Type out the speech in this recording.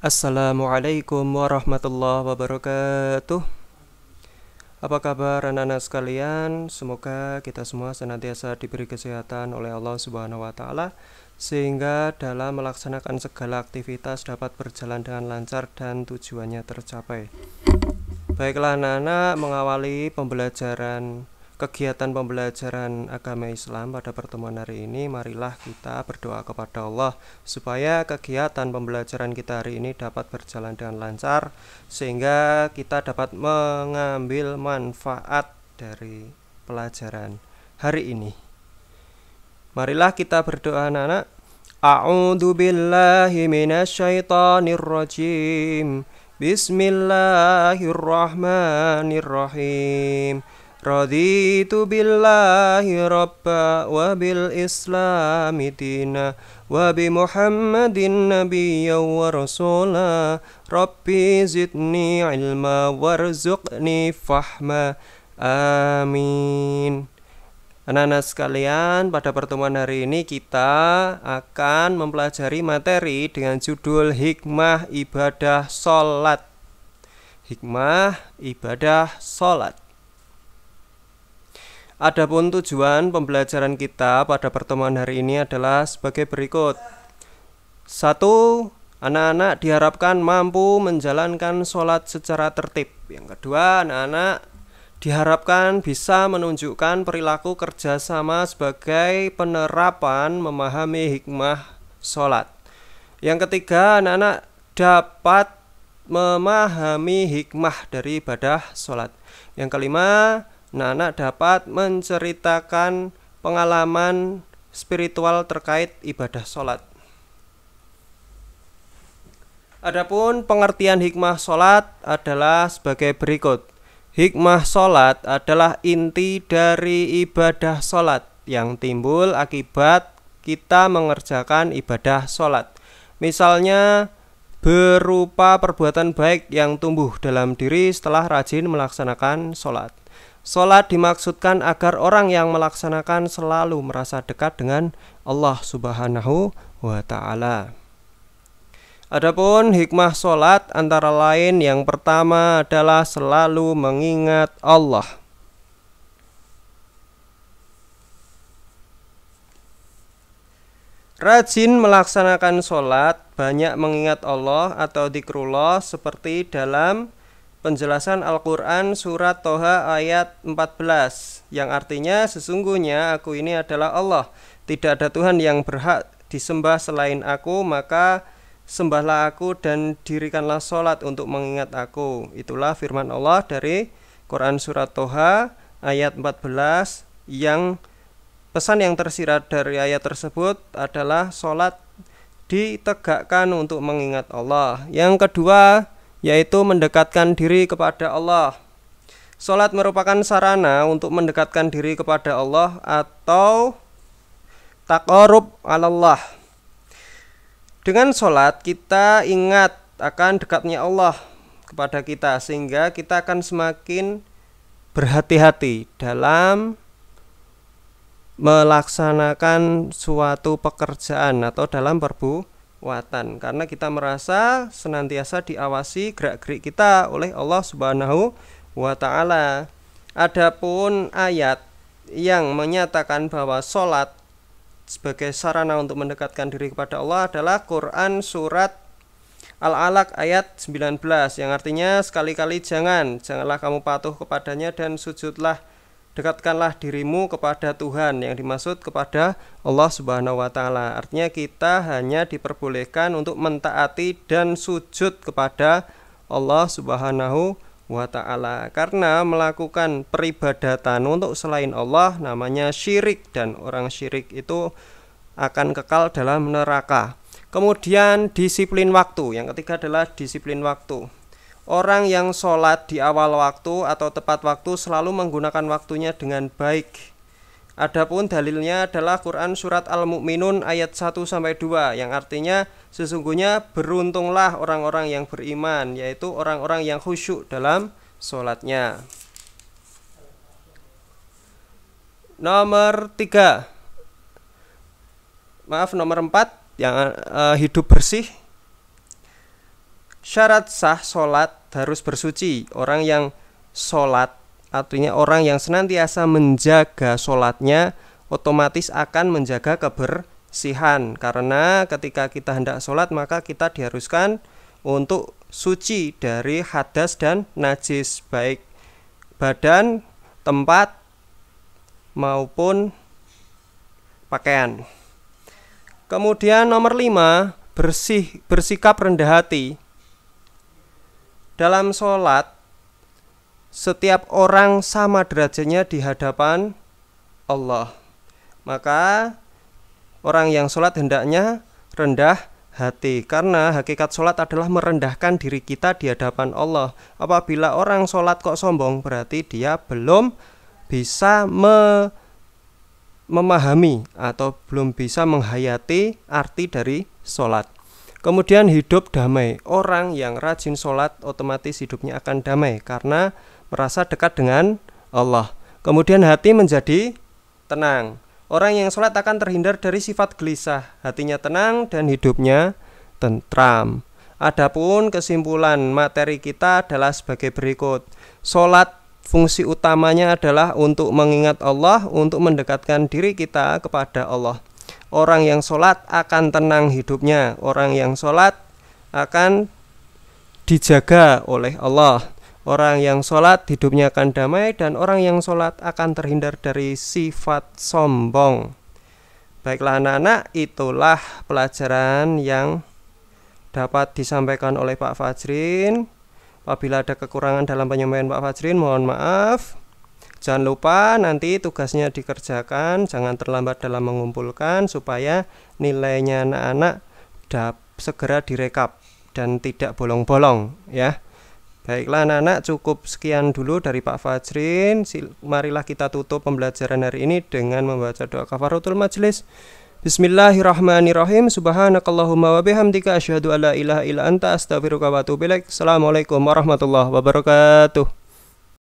Assalamualaikum warahmatullahi wabarakatuh. Apa kabar anak-anak sekalian? Semoga kita semua senantiasa diberi kesehatan oleh Allah Subhanahu wa taala sehingga dalam melaksanakan segala aktivitas dapat berjalan dengan lancar dan tujuannya tercapai. Baiklah anak-anak, mengawali kegiatan pembelajaran agama Islam pada pertemuan hari ini, marilah kita berdoa kepada Allah supaya kegiatan pembelajaran kita hari ini dapat berjalan dengan lancar sehingga kita dapat mengambil manfaat dari pelajaran hari ini. Marilah kita berdoa anak-anak. A'udzu billahi minasyaitonir rajim. Bismillahirrahmanirrahim. Raditu billahi rabba wa bil islami dina wa bi muhammadin nabiyya wa rasula rabbi zidni ilma warzuqni fahma amin. Anak-anak sekalian, pada pertemuan hari ini kita akan mempelajari materi dengan judul Hikmah Ibadah Sholat. Hikmah Ibadah Sholat. Adapun tujuan pembelajaran kita pada pertemuan hari ini adalah sebagai berikut. 1. Anak-anak diharapkan mampu menjalankan sholat secara tertib. Yang kedua, anak-anak diharapkan bisa menunjukkan perilaku kerjasama sebagai penerapan memahami hikmah sholat. Yang ketiga, anak-anak dapat memahami hikmah dari ibadah sholat. Yang kelima, anak-anak dapat menceritakan pengalaman spiritual terkait ibadah sholat. Adapun pengertian hikmah sholat adalah sebagai berikut. Hikmah sholat adalah inti dari ibadah sholat yang timbul akibat kita mengerjakan ibadah sholat. Misalnya berupa perbuatan baik yang tumbuh dalam diri setelah rajin melaksanakan sholat. Sholat dimaksudkan agar orang yang melaksanakan selalu merasa dekat dengan Allah Subhanahu wa ta'ala. Adapun hikmah sholat antara lain yang pertama adalah selalu mengingat Allah. Rajin melaksanakan sholat, banyak mengingat Allah atau dzikrullah seperti dalam penjelasan Al-Quran surat Toha ayat 14 yang artinya sesungguhnya aku ini adalah Allah, tidak ada Tuhan yang berhak disembah selain aku, maka sembahlah aku dan dirikanlah sholat untuk mengingat aku. Itulah firman Allah dari Quran surat Toha ayat 14 yang pesan yang tersirat dari ayat tersebut adalah sholat ditegakkan untuk mengingat Allah. Yang kedua yaitu mendekatkan diri kepada Allah. Sholat merupakan sarana untuk mendekatkan diri kepada Allah atau taqarrub Allah. Dengan sholat kita ingat akan dekatnya Allah kepada kita sehingga kita akan semakin berhati-hati dalam melaksanakan suatu pekerjaan atau dalam perbuatan karena kita merasa senantiasa diawasi gerak-gerik kita oleh Allah Subhanahu wa ta'ala. Adapun ayat yang menyatakan bahwa sholat sebagai sarana untuk mendekatkan diri kepada Allah adalah Quran surat Al-Alaq ayat 19 yang artinya sekali-kali janganlah kamu patuh kepadanya dan sujudlah, dekatkanlah dirimu kepada Tuhan, yang dimaksud kepada Allah Subhanahu wa ta'ala. Artinya kita hanya diperbolehkan untuk mentaati dan sujud kepada Allah Subhanahu wa ta'ala. Karena melakukan peribadatan untuk selain Allah namanya syirik dan orang syirik itu akan kekal dalam neraka. Kemudian disiplin waktu. Yang ketiga adalah disiplin waktu. Orang yang sholat di awal waktu atau tepat waktu selalu menggunakan waktunya dengan baik. Adapun dalilnya adalah Quran surat Al-Mu'minun ayat 1-2 yang artinya sesungguhnya beruntunglah orang-orang yang beriman, yaitu orang-orang yang khusyuk dalam sholatnya. Nomor 4 yang hidup bersih. Syarat sah sholat harus bersuci. Orang yang sholat, artinya orang yang senantiasa menjaga sholatnya, otomatis akan menjaga kebersihan. Karena ketika kita hendak sholat, maka kita diharuskan untuk suci dari hadas dan najis, baik badan, tempat, maupun pakaian. Kemudian nomor 5, bersikap rendah hati. Dalam sholat, setiap orang sama derajatnya di hadapan Allah. Maka orang yang sholat hendaknya rendah hati, karena hakikat sholat adalah merendahkan diri kita di hadapan Allah. Apabila orang sholat kok sombong, berarti dia belum bisa memahami atau belum bisa menghayati arti dari sholat. Kemudian hidup damai. Orang yang rajin sholat otomatis hidupnya akan damai karena merasa dekat dengan Allah. Kemudian hati menjadi tenang. Orang yang sholat akan terhindar dari sifat gelisah. Hatinya tenang dan hidupnya tentram. Adapun kesimpulan materi kita adalah sebagai berikut. Sholat fungsi utamanya adalah untuk mengingat Allah, untuk mendekatkan diri kita kepada Allah. Orang yang sholat akan tenang hidupnya. Orang yang sholat akan dijaga oleh Allah. Orang yang sholat hidupnya akan damai, dan orang yang sholat akan terhindar dari sifat sombong. Baiklah anak-anak, itulah pelajaran yang dapat disampaikan oleh Pak Fajrin. Apabila ada kekurangan dalam penyampaian Pak Fajrin, mohon maaf. Jangan lupa nanti tugasnya dikerjakan, jangan terlambat dalam mengumpulkan supaya nilainya anak-anak segera direkap dan tidak bolong-bolong ya. Baiklah anak-anak, cukup sekian dulu dari Pak Fajrin. Marilah kita tutup pembelajaran hari ini dengan membaca doa kafaratul majelis. Bismillahirrahmanirrahim. Subhanakallahumma wa bihamdika asyhadu alla ilaha illa anta astaghfiruka wa atubu ilaik. Assalamualaikum warahmatullahi wabarakatuh.